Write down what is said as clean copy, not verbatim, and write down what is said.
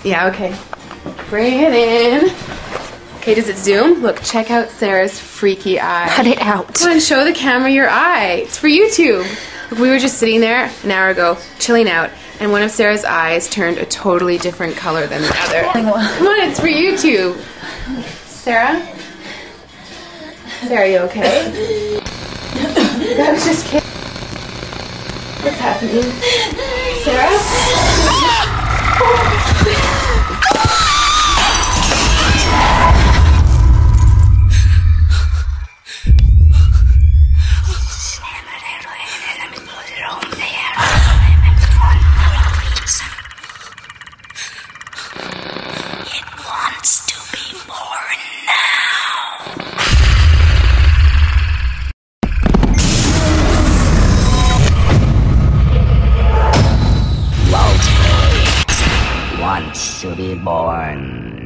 Yeah, okay. Bring it in. Okay, does it zoom? Look, check out Sarah's freaky eye. Cut it out. Come on, show the camera your eye. It's for YouTube. Look, we were just sitting there an hour ago, chilling out, and one of Sarah's eyes turned a totally different color than the other. Come on, it's for YouTube. Sarah? Sarah, are you okay? I was just kidding. What's happening? Sarah? It wants to be born now. Walter wants to be born.